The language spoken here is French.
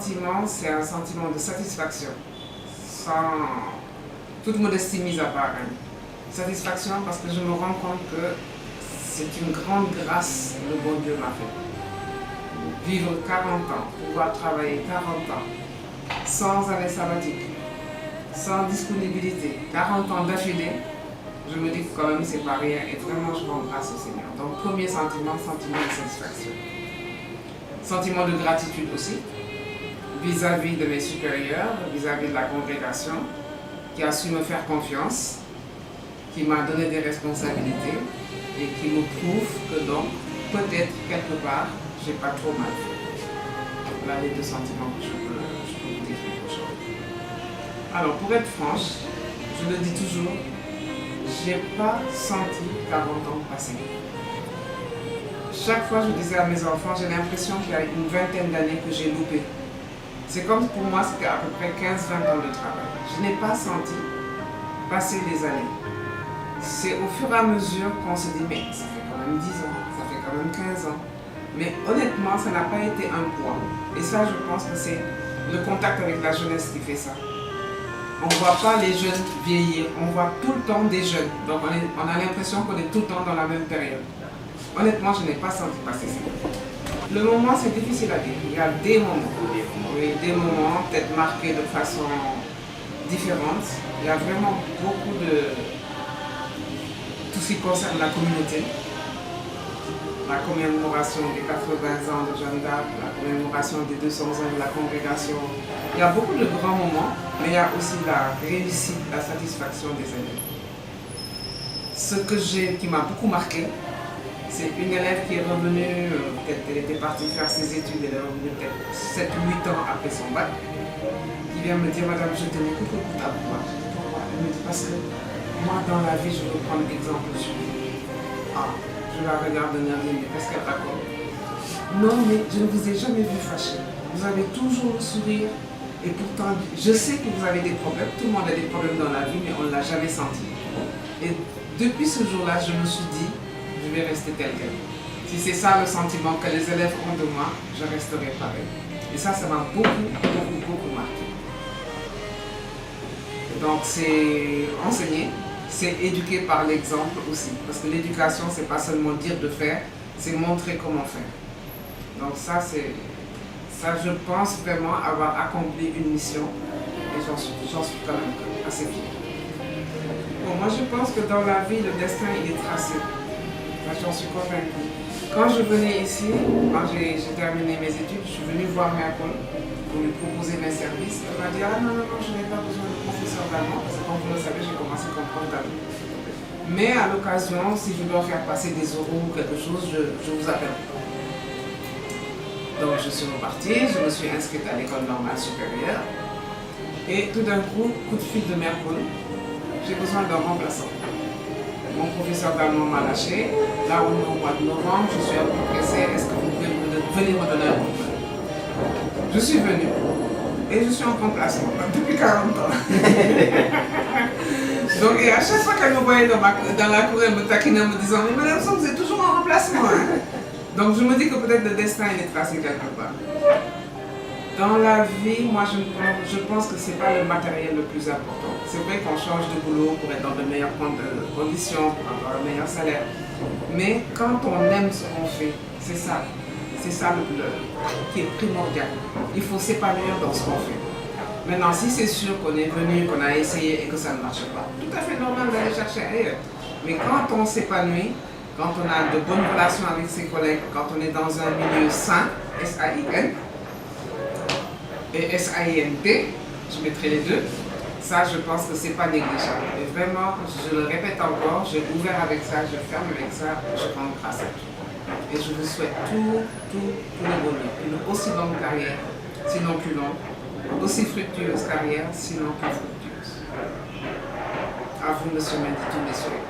sentiment, c'est un sentiment de satisfaction, sans toute modestie mise à part. Hein. Satisfaction parce que je me rends compte que c'est une grande grâce que le bon Dieu m'a fait. Vivre 40 ans, pouvoir travailler 40 ans, sans année sabbatique, sans disponibilité, 40 ans d'affilée, je me dis que quand même c'est pas rien et vraiment je rends grâce au Seigneur. Donc premier sentiment, sentiment de satisfaction. Sentiment de gratitude aussi, vis-à-vis de mes supérieurs, vis-à-vis de la congrégation, qui a su me faire confiance, qui m'a donné des responsabilités et qui me prouve que donc, peut-être, quelque part, j'ai pas trop mal fait. Voilà les deux sentiments que je peux vous décrire aujourd'hui. Alors, pour être franche, je le dis toujours, j'ai pas senti 40 ans passer. Chaque fois, je disais à mes enfants, j'ai l'impression qu'il y a une vingtaine d'années que j'ai loupé. C'est comme pour moi, c'était à peu près 15-20 ans de travail. Je n'ai pas senti passer les années. C'est au fur et à mesure qu'on se dit, mais ça fait quand même 10 ans, ça fait quand même 15 ans. Mais honnêtement, ça n'a pas été un poids. Et ça, je pense que c'est le contact avec la jeunesse qui fait ça. On ne voit pas les jeunes vieillir, on voit tout le temps des jeunes. Donc on a l'impression qu'on est tout le temps dans la même période. Honnêtement, je n'ai pas senti passer ça. Le moment, c'est difficile à dire. Il y a des moments, oui, des moments peut-être marqués de façon différente. Il y a vraiment beaucoup de tout ce qui concerne la communauté. La commémoration des 80 ans de Jeanne d'Arc, la commémoration des 200 ans de la congrégation. Il y a beaucoup de grands moments, mais il y a aussi la réussite, la satisfaction des élèves. Ce qui m'a beaucoup marqué, c'est une élève qui est revenue, peut-être elle était partie faire ses études, elle est revenue peut-être 7-8 ans après son bac, qui vient me dire, madame, je tenais beaucoup à vous voir. Pourquoi? Elle me dit, parce que moi, dans la vie, je veux prendre exemple sur vous. Ah, je la regarde d'un air, mais qu'est-ce qu'elle raconte? Non, mais je ne vous ai jamais vu fâché. Vous avez toujours le sourire. Et pourtant, je sais que vous avez des problèmes. Tout le monde a des problèmes dans la vie, mais on ne l'a jamais senti. Et depuis ce jour-là, je me suis dit, je vais rester tel quel. Si c'est ça le sentiment que les élèves ont de moi, je resterai pareil. Et ça m'a beaucoup marqué. Donc c'est enseigner, c'est éduquer par l'exemple aussi. Parce que l'éducation, c'est pas seulement dire de faire, c'est montrer comment faire. Donc ça, je pense vraiment avoir accompli une mission et j'en suis quand même assez fière. Bon, moi je pense que dans la vie, le destin il est tracé. J'en suis convaincue. Quand je venais ici, quand j'ai terminé mes études, je suis venue voir Mercol pour lui proposer mes services. Elle m'a dit, ah non, je n'ai pas besoin de professeur d'allemand, parce que comme vous le savez, j'ai commencé comme prof d'allemand. Mais à l'occasion, si je dois faire passer des oraux ou quelque chose, je vous appelle. Donc je suis repartie, je me suis inscrite à l'école normale supérieure. Et tout d'un coup de fil de Mercol, j'ai besoin d'un remplaçant. Mon professeur d'allemand m'a lâché. Là, on est au mois de novembre, je suis un peu pressée. Est-ce que vous pouvez venir me donner un coup de main? Je suis venue. Et je suis en remplacement depuis 40 ans. Donc, et à chaque fois qu'elle me voyait dans la cour, elle me taquinait en me disant, mais madame, vous êtes toujours en remplacement. Hein? Donc, je me dis que peut-être le destin il est tracé quelque part. Dans la vie, moi je pense que ce n'est pas le matériel le plus important. C'est vrai qu'on change de boulot pour être dans de meilleures conditions, pour avoir un meilleur salaire. Mais quand on aime ce qu'on fait, c'est ça qui est primordial. Il faut s'épanouir dans ce qu'on fait. Maintenant, si c'est sûr qu'on est venu, qu'on a essayé et que ça ne marche pas, tout à fait normal d'aller chercher ailleurs. Mais quand on s'épanouit, quand on a de bonnes relations avec ses collègues, quand on est dans un milieu sain, S-A-I-N, et S-A-I-N-T, je mettrai les deux, ça je pense que c'est pas négligeable. Et vraiment, je le répète encore, j'ai ouvert avec ça, je ferme avec ça, je rends grâce à Dieu. Et je vous souhaite tout le bonheur, une aussi longue carrière, sinon plus longue, aussi fructueuse carrière, sinon plus fructueuse. À vous, monsieur Mendy, tous mes souhaits.